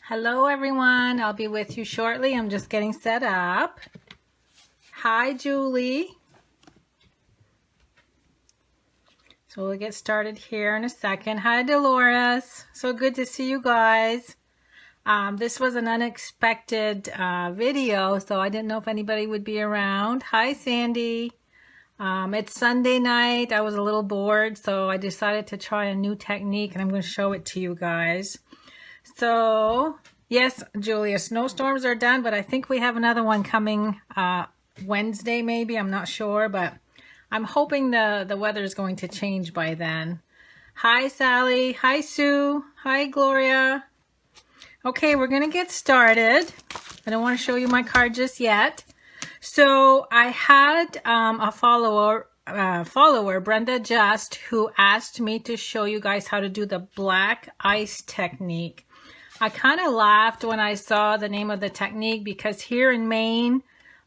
Hello everyone, I'll be with you shortly. I'm just getting set up. Hi Julie. So we'll get started here in a second. Hi Dolores, so good to see you guys. This was an unexpected video, so I didn't know if anybody would be around. Hi Sandy. It's Sunday night. I was a little bored, so I decided to try a new technique and I'm going to show it to you guys. So, yes, Julia, snowstorms are done, but I think we have another one coming Wednesday maybe. I'm not sure, but I'm hoping the weather is going to change by then. Hi, Sally. Hi, Sue. Hi, Gloria. Okay, we're going to get started. I don't want to show you my card just yet. So, I had a follower, Brenda Just, who asked me to show you guys how to do the black ice technique. I kind of laughed when I saw the name of the technique because here in Maine,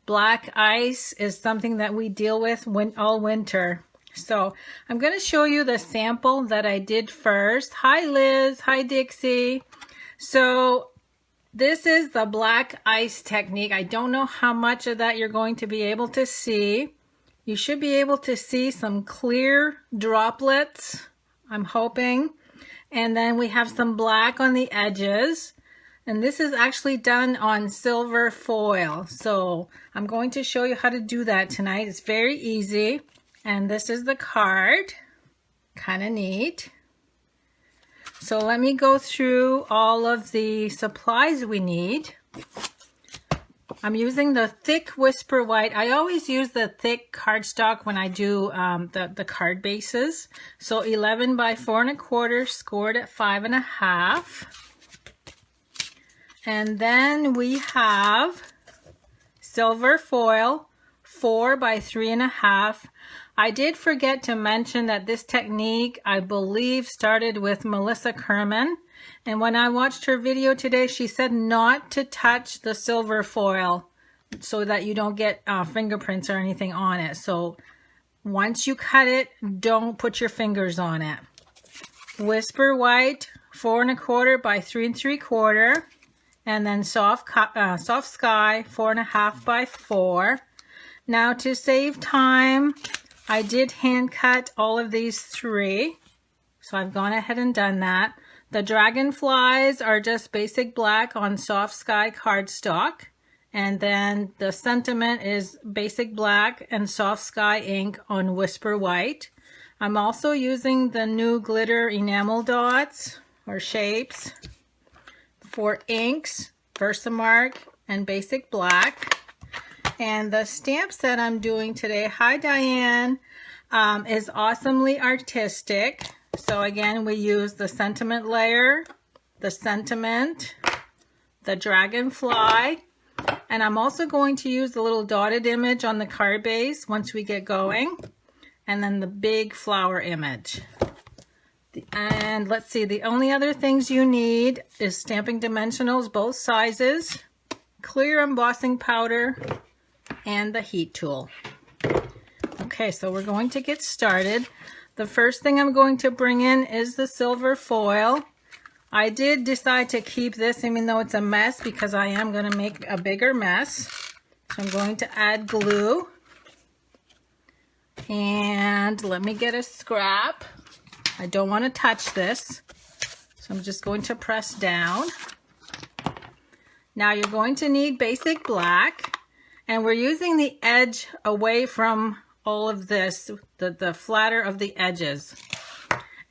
black ice is something that we deal with all winter. So I'm going to show you the sample that I did first. Hi Liz, hi Dixie. So this is the black ice technique. I don't know how much of that you're going to be able to see. You should be able to see some clear droplets, I'm hoping. And then we have some black on the edges. And this is actually done on silver foil. So I'm going to show you how to do that tonight. It's very easy. And this is the card. Kind of neat. So let me go through all of the supplies we need. I'm using the thick Whisper White. I always use the thick cardstock when I do the card bases. So 11 by 4 1/4, scored at 5.5. And then we have silver foil, 4 by 3.5. I did forget to mention that this technique, I believe, started with Melissa Kerman. And when I watched her video today, she said not to touch the silver foil so that you don't get fingerprints or anything on it. So once you cut it, don't put your fingers on it. Whisper White, 4 1/4 by 3 3/4. And then Soft Sky, 4.5 by 4. Now to save time, I did hand cut all of these 3. So I've gone ahead and done that. The dragonflies are just basic black on Soft Sky cardstock. And then the sentiment is basic black and Soft Sky ink on Whisper White. I'm also using the new glitter enamel dots or shapes for inks, Versamark and basic black. And the stamps that I'm doing today, hi Diane, is Awesomely Artistic. So again, we use the sentiment layer, the sentiment, the dragonfly, and I'm also going to use the little dotted image on the card base once we get going, and then the big flower image. And let's see, the only other things you need is stamping dimensionals, both sizes, clear embossing powder, and the heat tool. Okay, so we're going to get started. The first thing I'm going to bring in is the silver foil. I did decide to keep this even though it's a mess because I am going to make a bigger mess. So I'm going to add glue. And let me get a scrap. I don't want to touch this. So I'm just going to press down. Now you're going to need basic black. And we're using the edge away from all of this, the flatter of the edges.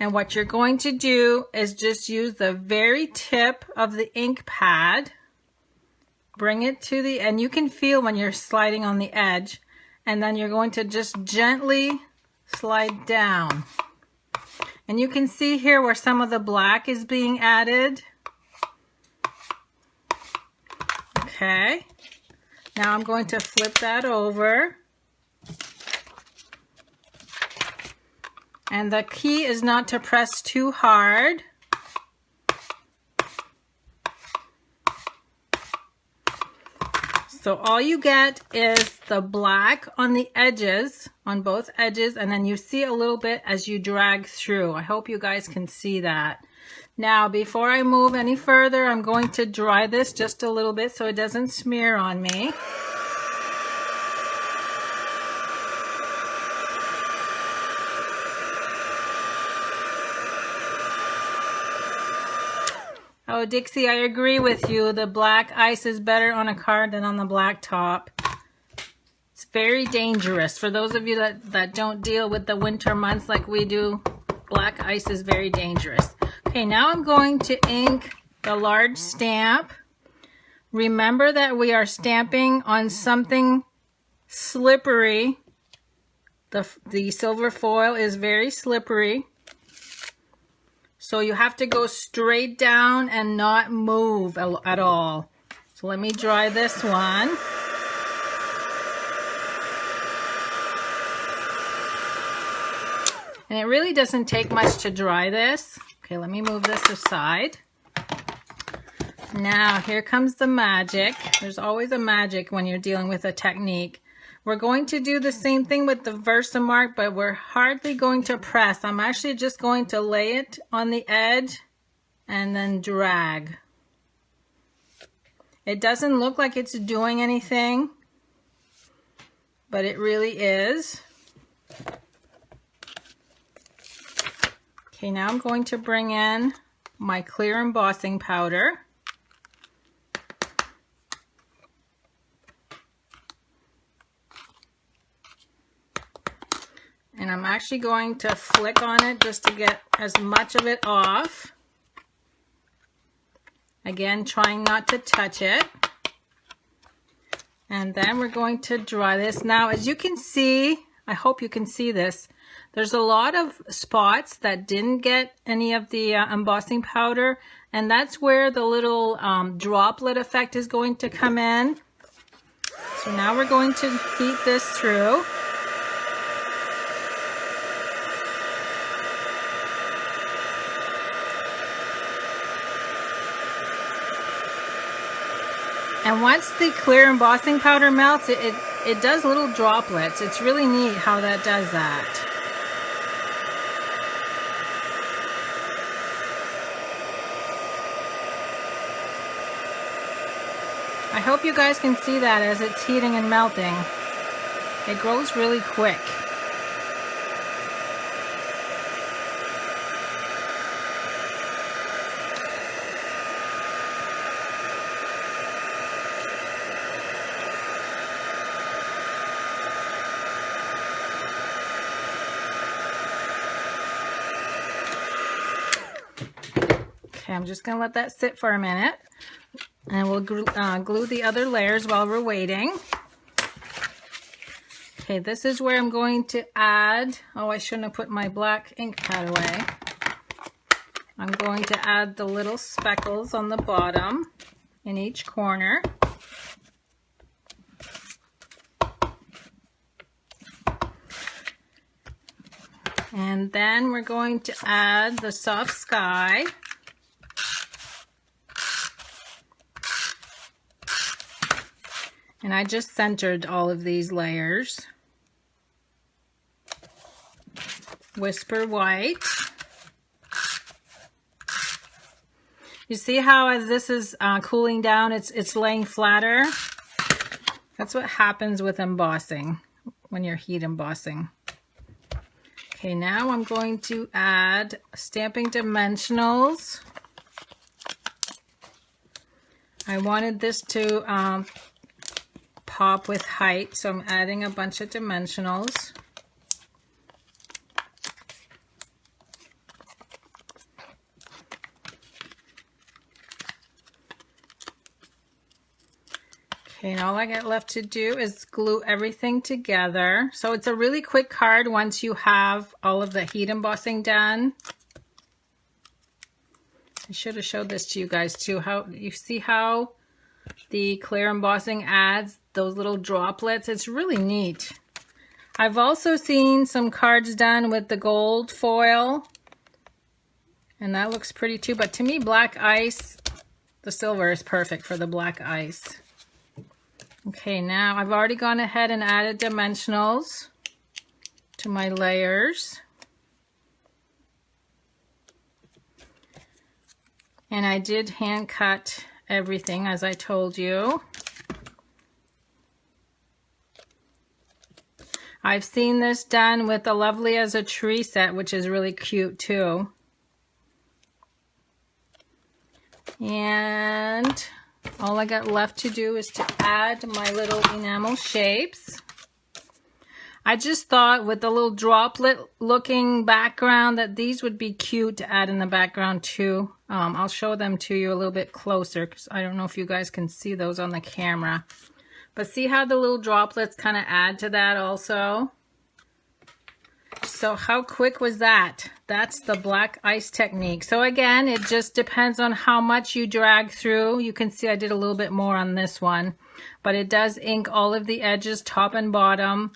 And what you're going to do is just use the very tip of the ink pad, bring it to the, and you can feel when you're sliding on the edge, and then you're going to just gently slide down. And you can see here where some of the black is being added. Okay. Now I'm going to flip that over. And the key is not to press too hard. So all you get is the black on the edges, on both edges, and then you see a little bit as you drag through. I hope you guys can see that. Now, before I move any further, I'm going to dry this just a little bit so it doesn't smear on me. Oh, Dixie, I agree with you. The black ice is better on a card than on the black top. It's very dangerous. For those of you that don't deal with the winter months like we do, black ice is very dangerous. Okay, now I'm going to ink the large stamp. Remember that we are stamping on something slippery. The silver foil is very slippery. So you have to go straight down and not move at all. So let me dry this one. And it really doesn't take much to dry this. Okay, let me move this aside. Now, here comes the magic. There's always a magic when you're dealing with a technique. We're going to do the same thing with the Versamark, but we're hardly going to press. I'm actually just going to lay it on the edge and then drag. It doesn't look like it's doing anything, but it really is. Okay, now I'm going to bring in my clear embossing powder. And I'm actually going to flick on it just to get as much of it off. Again, trying not to touch it. And then we're going to dry this. Now, as you can see, I hope you can see this, there's a lot of spots that didn't get any of the embossing powder, and that's where the little droplet effect is going to come in. So now we're going to heat this through. And once the clear embossing powder melts, it does little droplets. It's really neat how that does that. I hope you guys can see that as it's heating and melting. It grows really quick. Okay, I'm just going to let that sit for a minute. And we'll glue the other layers while we're waiting. Okay, this is where I'm going to add, oh, I shouldn't have put my black ink pad away. I'm going to add the little speckles on the bottom in each corner. And then we're going to add the soft sky. And I just centered all of these layers. Whisper white. You see how as this is cooling down, it's laying flatter? That's what happens with embossing when you're heat embossing. Okay, now I'm going to add stamping dimensionals. I wanted this to pop with height, so I'm adding a bunch of dimensionals. Okay, and all I got left to do is glue everything together. So it's a really quick card once you have all of the heat embossing done. I should have showed this to you guys too. How you see how the clear embossing adds those little droplets. It's really neat. I've also seen some cards done with the gold foil, and that looks pretty too, but to me black ice, the silver is perfect for the black ice. Okay, now I've already gone ahead and added dimensionals to my layers. And I did hand cut everything as I told you. I've seen this done with the Lovely as a Tree set, which is really cute too. And all I got left to do is to add my little enamel shapes. I just thought with the little droplet looking background that these would be cute to add in the background too. I'll show them to you a little bit closer because I don't know if you guys can see those on the camera. But see how the little droplets kind of add to that also? So how quick was that? That's the black ice technique. So again, it just depends on how much you drag through. You can see I did a little bit more on this one, but it does ink all of the edges, top and bottom,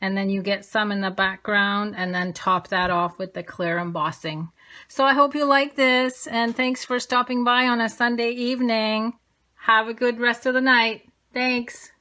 and then you get some in the background and then top that off with the clear embossing. So I hope you like this, and thanks for stopping by on a Sunday evening. Have a good rest of the night. Thanks.